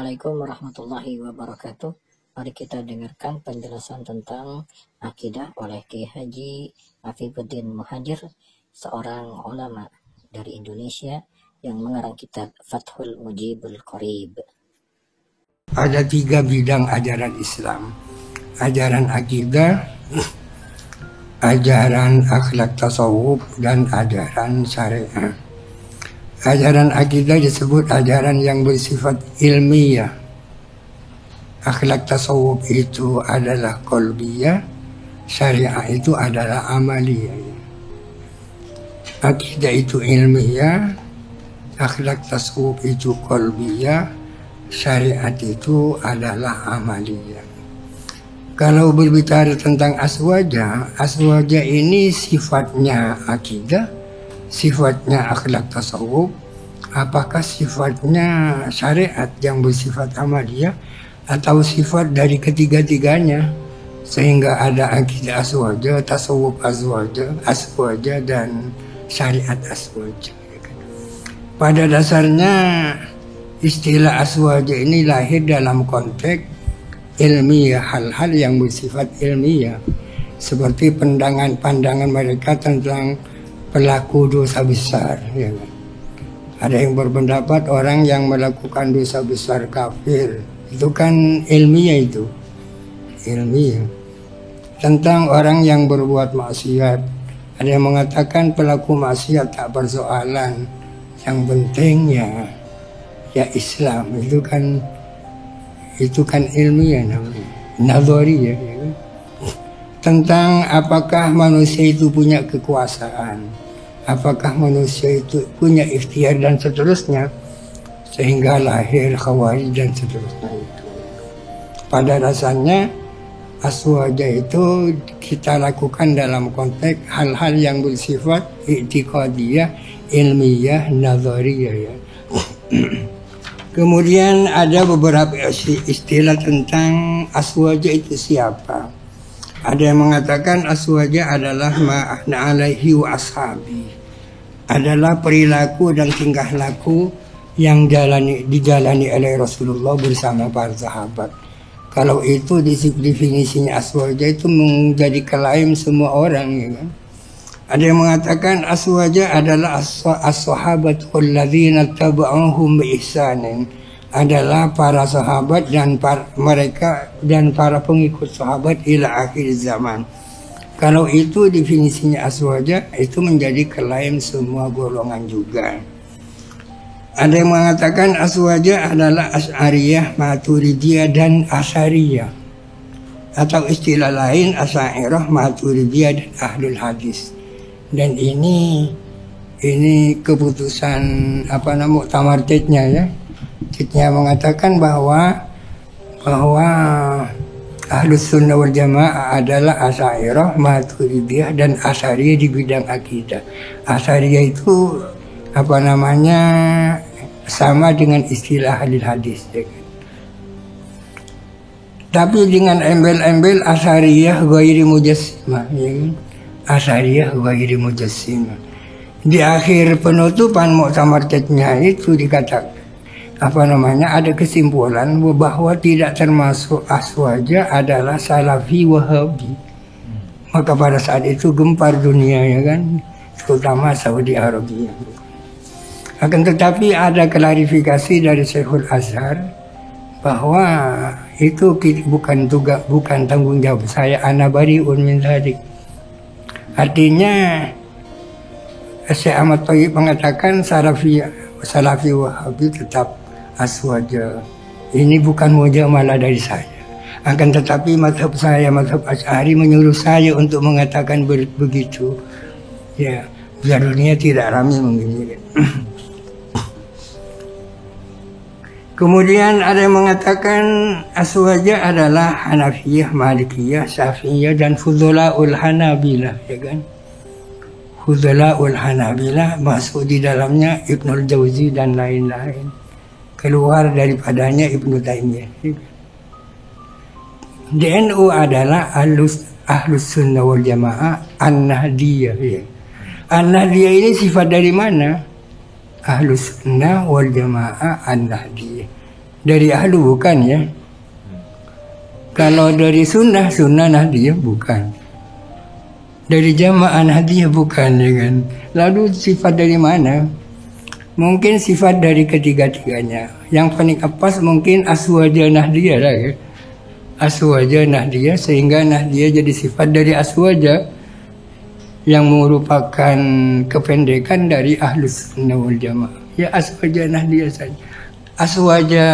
Assalamualaikum warahmatullahi wabarakatuh. Mari kita dengarkan penjelasan tentang akidah oleh Kiai Haji Afifuddin Muhajir, seorang ulama dari Indonesia yang mengarang kitab Fathul Mujibul Qorib. Ada 3 bidang ajaran Islam: ajaran akidah, ajaran akhlak tasawuf, dan ajaran syariah. Ajaran akidah disebut ajaran yang bersifat ilmiah. Akhlak tasawuf itu adalah qalbiyah, syariah itu adalah amaliyah. Akidah itu ilmiah, akhlak tasawuf itu qalbiyah, syariat itu adalah amaliyah. Kalau berbicara tentang aswaja ini sifatnya akidah, sifatnya akhlak tasawuf, apakah sifatnya syariat yang bersifat amaliyah atau sifat dari ketiga-tiganya, sehingga ada akidah aswaja, tasawuf aswaja dan syariat aswaja. Pada dasarnya istilah aswaja ini lahir dalam konteks ilmiah, hal-hal yang bersifat ilmiah, seperti pandangan mereka tentang pelaku dosa besar, ya kan? Ada yang berpendapat orang yang melakukan dosa besar kafir, itu kan ilmiah, itu ilmiah. Tentang orang yang berbuat maksiat, ada yang mengatakan pelaku maksiat tak persoalan, yang penting ya Islam. Itu kan ilmiah namanya, nadhari, ya kan? Tentang apakah manusia itu punya kekuasaan, apakah manusia itu punya ikhtiar dan seterusnya, sehingga lahir Khawarij dan seterusnya itu. Pada dasarnya aswaja itu kita lakukan dalam konteks hal-hal yang bersifat i'tiqadiyah, ilmiah, nadhariyah, ya. Kemudian ada beberapa istilah tentang aswaja itu siapa. Ada yang mengatakan aswaja adalah ma'ahna alaihi wa ashabi, adalah perilaku dan tingkah laku yang dijalani oleh Rasulullah bersama para sahabat. Kalau itu definisinya aswaja itu menjadi klaim semua orang, ya kan? Ada yang mengatakan aswaja adalah as-sahabatul ladzina taba'uhum bi ihsanin, adalah para sahabat dan para pengikut sahabat ila akhir zaman. Kalau itu definisinya aswaja, itu menjadi klaim semua golongan juga. Ada yang mengatakan aswaja adalah Asy'ariyah, Maturidiyah, dan Asy'ariyah, atau istilah lain Asy'ariyah, Maturidiyah, dan Ahlul Hadis. Dan ini keputusan muktamar Tidnya, ya. Tidnya mengatakan bahwa Ahlus Sunnah wal Jamaah adalah Asy'ariyah, Maturidiyah, dan Asy'ariyah di bidang akidah. Asy'ariyah itu sama dengan istilah ahli hadis, ya kan? Tapi dengan embel-embel Asy'ariyah ghairi mujassimah, ya kan? Asy'ariyah ghairi mujassimah. Di akhir penutupan muktamar Tidnya itu dikatakan ada kesimpulan bahwa tidak termasuk aswaja adalah salafi wahabi. Maka pada saat itu gempar dunia, ya kan, terutama Saudi Arabia. Akan tetapi ada klarifikasi dari Syekhul Azhar bahwa itu bukan tanggung jawab saya, ana bari'un min dzalik. Artinya Syekh Ahmad Thayyib mengatakan salafi wahabi tetap aswaja. Ini bukan mujamalah dari saya. Akan tetapi mazhab saya, mazhab Asy'ari, menyuruh saya untuk mengatakan begitu. Ya, biar dunia tidak ramai begini. Kemudian ada yang mengatakan aswaja adalah Hanafiyah, Malikiyah, Syafi'iyah, dan Fudhalaul Hanabilah, ya kan? Fudhalaul Hanabilah masuk di dalamnya Ibnul Jauzi dan lain-lain. Keluar daripadanya Ibnu Taimiyah. DNU adalah Ahlus Sunnah wal Jamaah An-Nahdiyah, ya. An-Nahdiyah ini sifat dari mana? Ahlus Sunnah wal Jamaah An-Nahdiyah. Dari ahlu bukan ya. Kalau dari sunnah Nahdiyah bukan. Dari jamaah Nahdiyah bukan ya kan. Lalu sifat dari mana? Mungkin sifat dari ketiga-tiganya. Yang paling pas mungkin aswaja Nahdiyah lah ya. Aswaja Nahdiyah, sehingga Nahdiyah jadi sifat dari aswaja yang merupakan kependekan dari Ahlus Sunnah wal Jamaah. Ya aswaja Nahdiyah saja. Aswaja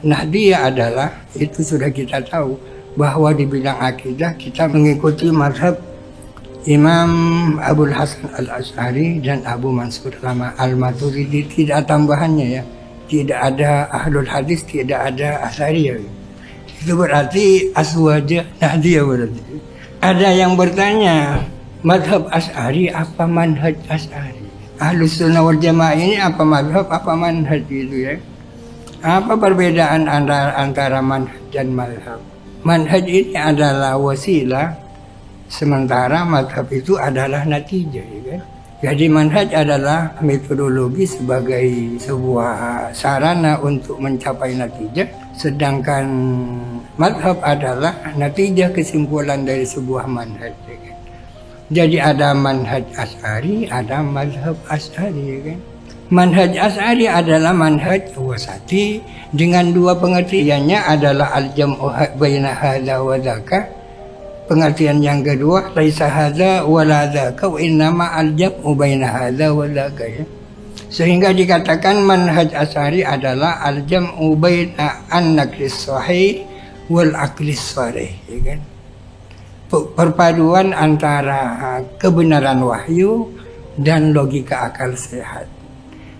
Nahdiyah adalah, itu sudah kita tahu, bahwa di bidang akidah kita mengikuti mazhab Imam Abul Hasan Al-Asy'ari dan Abu Mansur Al-Maturidi. Tidak tambahannya ya. Tidak ada ahlul hadis, tidak ada Asy'ariyah. Itu berarti aswaja Nahdiyah berarti. Ada yang bertanya, mazhab Asy'ari apa manhaj Asy'ari? Ahlus Sunnah wal Jamaah ini apa mazhab, apa manhaj gitu ya? Apa perbedaan antara manhaj dan mazhab? Manhaj ini adalah wasilah, sementara mazhab itu adalah natijah ya kan? Jadi manhaj adalah metodologi sebagai sebuah sarana untuk mencapai natijah, sedangkan mazhab adalah natijah kesimpulan dari sebuah manhaj ya kan? Jadi ada manhaj Asy'ari, ada mazhab Asy'ari ya kan? Manhaj Asy'ari adalah manhaj wasati dengan dua pengertiannya adalah al-jam'u baina hadza wa dzaka. Pengertian yang kedua laisa hadza wa la dzaka wa innama al-jam'u baina hadza wa dzaka ya. Sehingga dikatakan manhaj Asy'ari adalah al-jam'u baina an-naqlis sahih wal aqlis sharih ya kan. Perpaduan antara kebenaran wahyu dan logika akal sehat.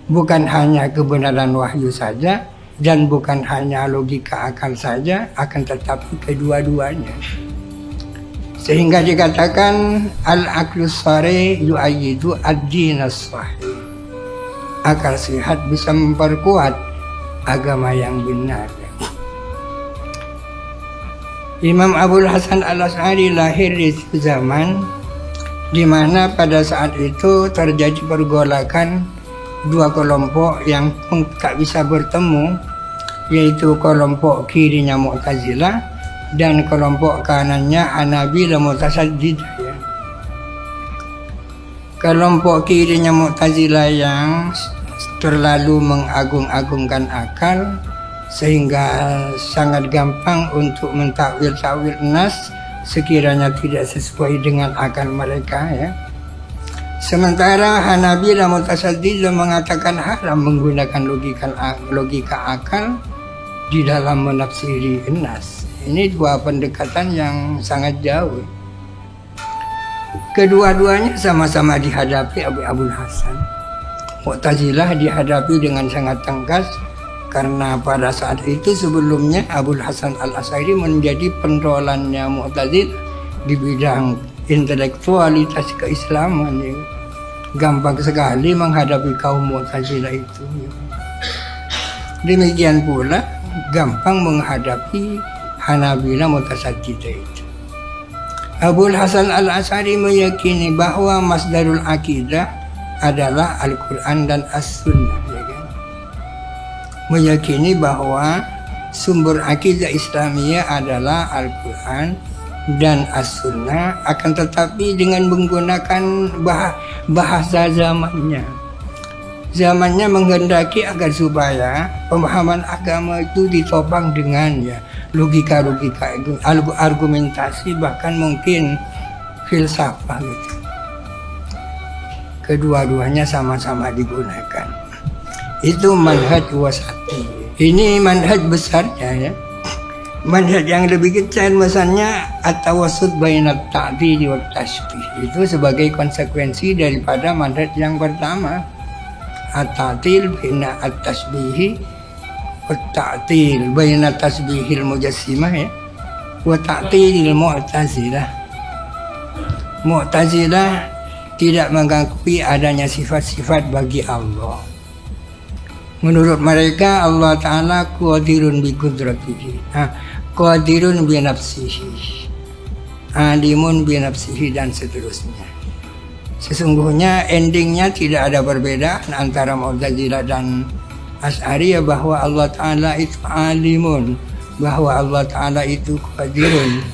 Bukan hanya kebenaran wahyu saja dan bukan hanya logika akal saja, akan tetapi kedua-duanya. Sehingga dikatakan al-aqlus sharih yu'ayyidu ad-dinas sahih. Akal sehat bisa memperkuat agama yang benar. Imam Abul Hasan Al-Asy'ari lahir di zaman di mana pada saat itu terjadi pergolakan dua kelompok yang tak bisa bertemu, yaitu kelompok kirinya Mu'tazilah dan kelompok kanannya Hanabilah Mutasaddidah ya. Kelompok kirinya Mu'tazilah yang terlalu mengagung-agungkan akal sehingga sangat gampang untuk mentakwil-takwil nas sekiranya tidak sesuai dengan akal mereka ya. Sementara Hanabilah Mutasaddidah mengatakan haram menggunakan logika akal di dalam menafsiri nas. Ini dua pendekatan yang sangat jauh. Kedua-duanya sama-sama dihadapi Abul Hasan. Mu'tazilah dihadapi dengan sangat tegas karena pada saat itu sebelumnya Abul Hasan Al-Asy'ari menjadi pentolannya Mu'tazilah di bidang intelektualitas keislaman ya. Gampang sekali menghadapi kaum Mu'tazilah itu. Demikian pula gampang menghadapi Hanabilah Mutasaddidah itu. Abul Hasan Al-Asy'ari meyakini bahwa masdarul akidah adalah Al-Quran dan As-Sunnah ya kan? Meyakini bahwa sumber akidah Islamiyah adalah Al-Quran dan As-Sunnah, akan tetapi dengan menggunakan bahasa zamannya. Zamannya menghendaki agar supaya pemahaman agama itu ditopang dengan ya logika-logika, argumentasi, bahkan mungkin filsafat gitu. Kedua-duanya sama-sama digunakan. Itu manhaj wasati. Ini manhaj besarnya ya. Manhaj yang lebih kecil misalnya at-tawassut bainat ta'dil wa tashbih. Itu sebagai konsekuensi daripada manhaj yang pertama. At-ta'dil baina at-tashbih wa ta'dil baina tasbihil mujassimah ya. Wa ta'dilil mu'tazilah. Mu'tazilah tidak mengakui adanya sifat-sifat bagi Allah. Menurut mereka Allah Ta'ala qadirun bi qudratihi, qadirun bi nafsihi, alimun bi nafsihi, dan seterusnya. Sesungguhnya endingnya tidak ada perbedaan antara Mu'tazilah dan Asy'ariyah bahwa Allah Ta'ala itu alimun, bahwa Allah Ta'ala itu qadirun.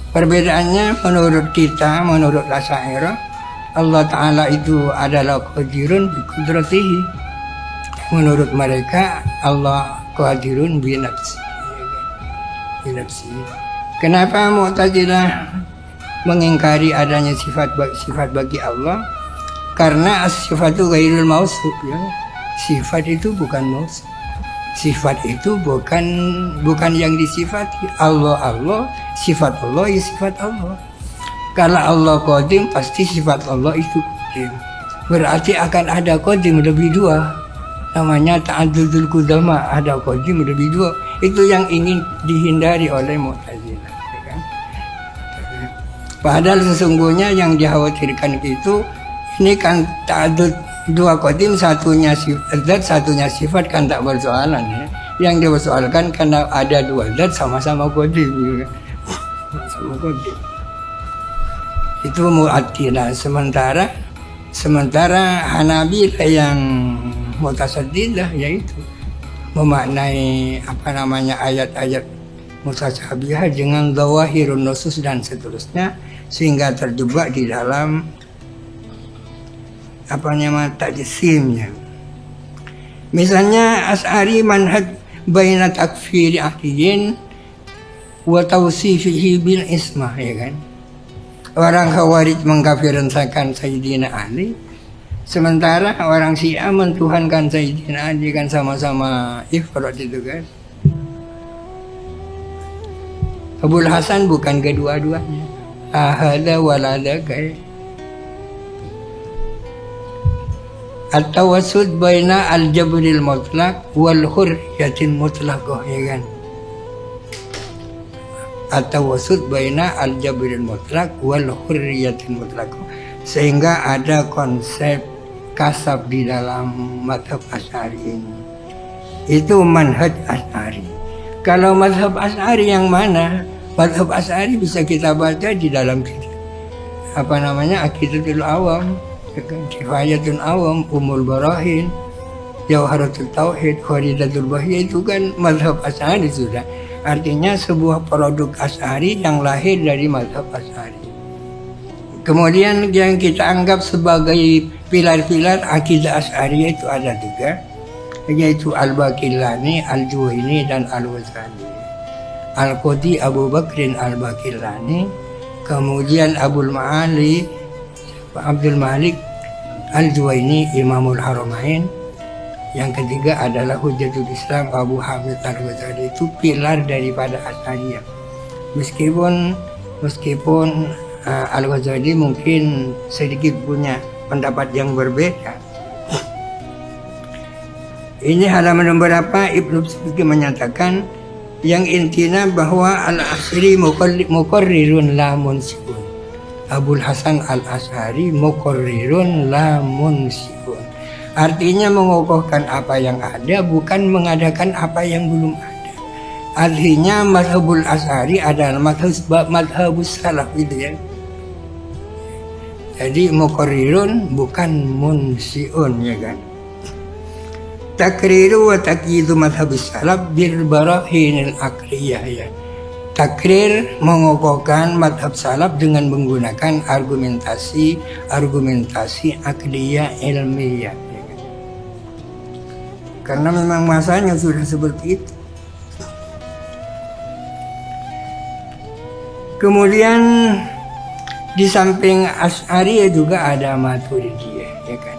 Perbedaannya menurut kita, menurut Asy'ariyah, Allah Ta'ala itu adalah qadirun bi qudratihi. Menurut mereka Allah qadirun bi nafsihi. Kenapa Mu'tazilah mengingkari adanya sifat bagi Allah? Karena as-sifatu ghairul mausuf, ya. Sifat itu bukan mausuf. Sifat itu bukan yang disifati. Allah, sifat Allah ya sifat Allah. Kalau Allah qadim pasti sifat Allah itu qadim. Berarti akan ada qadim lebih dua. Namanya ta'addudul qudama, ada qadim lebih dua. Itu yang ingin dihindari oleh Mu'tazilah, ya kan? Padahal sesungguhnya yang dikhawatirkan itu ini kan ta'addud dua qadim, satunya zat, satunya sifat, kan tak bersoalan, ya. Yang dipersoalkan karena ada dua zat sama-sama qadim, ya. Sama qadim. Itu Mu'attilah. Sementara Hanabilah yang Mu'tasaddilah, yaitu memaknai ayat-ayat mutasyabihat dengan zawahirun nusus dan seterusnya, sehingga terjebak di dalam takjisimnya. Misalnya Asy'ari manhaj baina takfiri ahliyin wa tawsifihi bil ismah, ya kan? Orang Khawarij mengkafirkan Sayyidina Ali, sementara orang Syiah mentuhankan Sayyidina Ali, kan sama-sama ifrat itu kan. Abul Hasan bukan kedua-duanya, ahada walada kayak. At-tawassud baina al-jabril mutlaq wal hurriyatil mutlaqah, ya kan. At-tawassud baina al-jabril mutlaq wal hurriyatil mutlaqah, sehingga ada konsep kasab di dalam mazhab Asy'ari ini. Itu manhaj Asy'ari. Kalau mazhab Asy'ari yang mana? Mazhab Asy'ari bisa kita baca di dalam Aqidatul Awam, Kifayatul Awam, Ummul Barahin, Jawharatul Tauhid, Kharidatul Bahiyah. Itu kan mazhab Asy'ari sudah. Artinya sebuah produk Asy'ari yang lahir dari mazhab Asy'ari. Kemudian yang kita anggap sebagai pilar-pilar akidah Asy'ariyah itu ada tiga, yaitu Al-Baqillani, Al-Juwaini, dan Al-Ghazali. Al-Qadi Abu Bakrin Al-Baqillani, kemudian Abdul Malik Al-Juwaini, Imamul Haramain. Yang ketiga adalah Hujjatul Islam Abu Hamid Al-Ghazali. Itu pilar daripada Asy'ariyah. Meskipun Al-Ghazali mungkin sedikit punya pendapat yang berbeda. Ini halaman nomor berapa? Ibnu Subki menyatakan yang intinya bahwa Al-Asy'ari muqarrirun la munsibun. Abul Hasan Al-Asy'ari muqarrirun la munsibun. Artinya mengokohkan apa yang ada, bukan mengadakan apa yang belum ada. Artinya mazhabul Asy'ari adalah mazhabus salaf, gitu ya. Jadi muqarrirun bukan munsiun, ya kan. Takriru wa taqyidu mazhabus salaf bil barahinil aqliyah, ya. Takrir mengokohkan mazhab salaf dengan menggunakan argumentasi akliyah ilmiah, ya kan? Karena memang masanya sudah seperti itu. Kemudian di samping Asy'ariyah juga ada Maturidiyah, ya kan.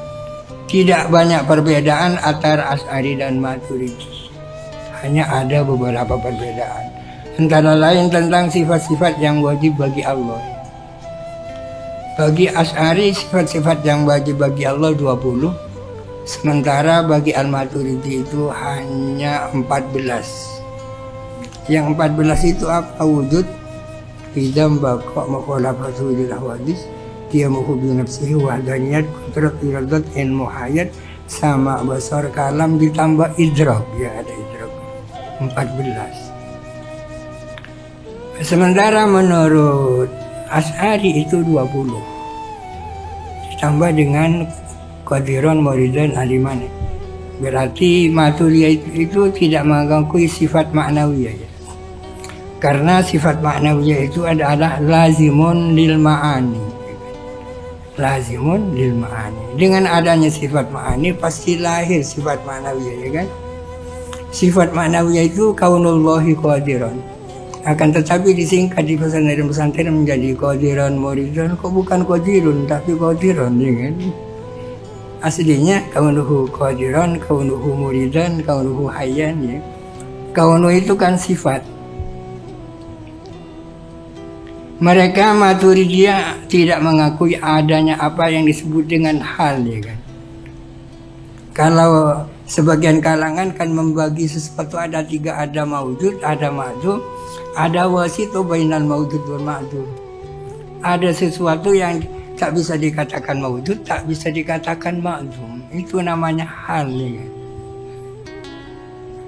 Tidak banyak perbedaan antara Asy'ari dan Maturidi. Hanya ada beberapa perbedaan. Antara lain tentang sifat-sifat yang wajib bagi Allah. Bagi Asy'ari sifat-sifat yang wajib bagi Allah 20. Sementara bagi Al-Maturidi itu hanya 14. Yang 14 itu apa? Wujud, Idam, Baqa, Mukhalafatu lil Hawadis, Qiyamuhu bi nafsihi, Wahdaniyat, Qudrat, Iradat, Ilmu, Hayat, Sama, Basar, Kalam, ditambah idrak, ya ada idrak 14. Sementara menurut Asy'ari itu 20, ditambah dengan Qadiran, Muridan, Aliman. Berarti Maturidiyah itu tidak mengakui sifat ma'nawiyah ya. Karena sifat ma'nawiyah itu adalah lazimun lil ma'ani. Lazimun lil ma'ani. Dengan adanya sifat ma'ani pasti lahir sifat ma'nawiyah ya kan. Sifat ma'nawiyah itu kaunullahi qadiran. Akan tetapi disingkat di pesantren menjadi qadiran muridan. Kok bukan qadirun tapi qadiran ya kan. Aslinya kaunuhu qadiran, kaunuhu muridan, kaunuhu hayyan ya. Kaunu itu kan sifat. Mereka Maturidiyah tidak mengakui adanya apa yang disebut dengan hal ya kan. Kalau sebagian kalangan kan membagi sesuatu ada tiga, ada maujud, ada ma'dum, ada wasitu bainal maujud wal ma'dum. Ada sesuatu yang tak bisa dikatakan maujud, tak bisa dikatakan ma'dum. Itu namanya hal ya.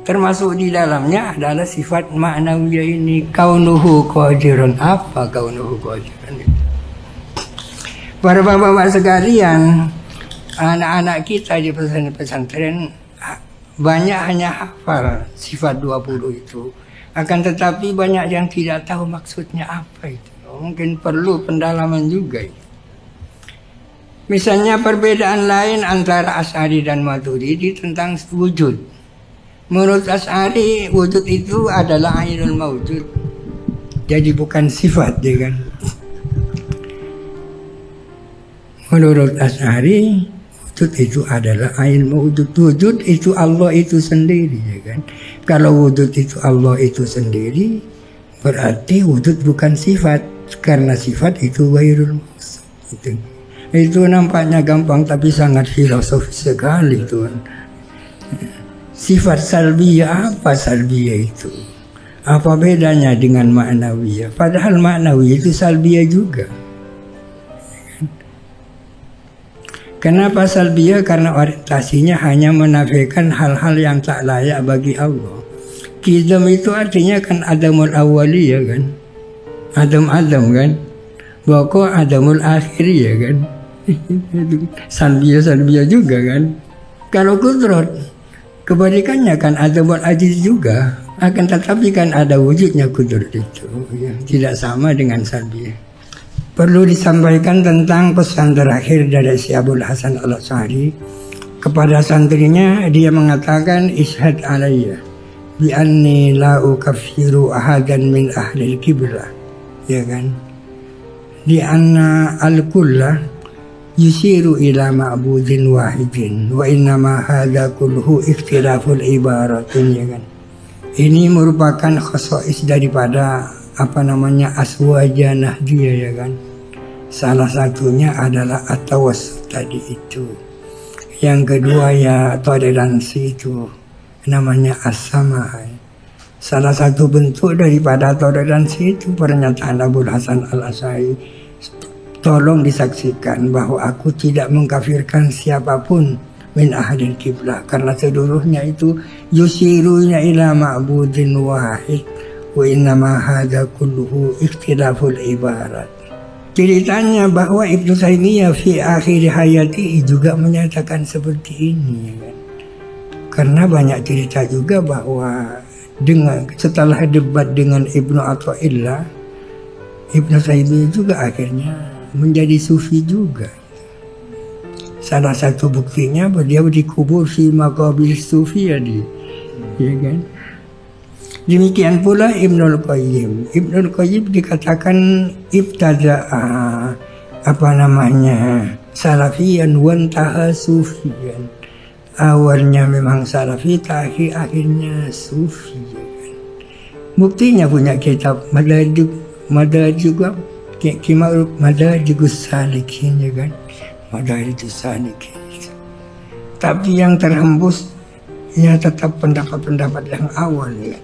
Termasuk di dalamnya adalah sifat ma'nawiyah ini. Kaunuhu qadirun. Apa kaunuhu qadirun? Para bapak-bapak sekalian, anak-anak kita di pesantren banyak hanya hafal sifat 20 itu. Akan tetapi banyak yang tidak tahu maksudnya apa itu. Mungkin perlu pendalaman juga itu. Misalnya perbedaan lain antara Asy'ari dan Maturidi tentang wujud. Menurut Asy'ari wujud itu adalah ainul maujud. Jadi bukan sifat ya kan. Menurut Asy'ari wujud itu adalah ainul maujud. Wujud itu Allah itu sendiri ya kan. Kalau wujud itu Allah itu sendiri berarti wujud bukan sifat. Karena sifat itu ghairul maksud. Itu nampaknya gampang tapi sangat filosofis sekali tuan. Sifat salbiyah, apa salbiyah itu? Apa bedanya dengan ma'nawiyah? Padahal ma'nawiyah itu salbiyah juga. Kenapa salbiyah? Karena orientasinya hanya menafikan hal-hal yang tak layak bagi Allah. Qidam itu artinya kan adamul awwaliyah kan. Adam kan. Bahwa adamul akhiriyah kan. Salbiyah juga kan. Kalau kudrat kebalikannya kan adamul ajiz juga. Akan tetapi kan ada wujudnya kudrat itu ya. Tidak sama dengan salbiyah. Perlu disampaikan tentang pesan terakhir dari Syekh Abul Hasan Al-Asy'ari kepada santrinya. Dia mengatakan ishad alayya bi anni la ukaffiru ahadan min ahli al-qiblah ya kan. Di anna al-kulla yusiru ila ma'budin wahidin wa innama hadha kulluhu ikhtilaful ibaratin ya kan. Ini merupakan khasais daripada aswaja nahdiyah ya kan. Salah satunya adalah at-tawassut tadi itu. Yang kedua ya toleransi itu namanya as-sama. Salah satu bentuk daripada toleransi itu pernyataan Abul Hasan Al-Asy'ari. Tolong disaksikan bahwa aku tidak mengkafirkan siapapun min ahlil kiblah karena seluruhnya itu yusirunya ila ma'budin wahid wa innama hadza kulluhu ikhtilaful ibarat. Ceritanya bahwa Ibnu Taimiyah fi akhir hayati juga menyatakan seperti ini kan? Karena banyak cerita juga bahwa setelah debat dengan Ibnu Athaillah, Ibnu Taimiyah juga akhirnya menjadi sufi juga. Salah satu buktinya beliau dikubur di maqabir sufi ya kan. Demikian pula Ibnul Qayyim. Ibnul Qayyim dikatakan ibtada'a salafiyan wantaha sufiyan. Awalnya memang salafi, akhirnya sufi ya kan. Buktinya punya kitab Madarijus Salikin ya kan. Madarijus Salikin. Tapi yang terhembus ya tetap pendapat-pendapat yang awal ya.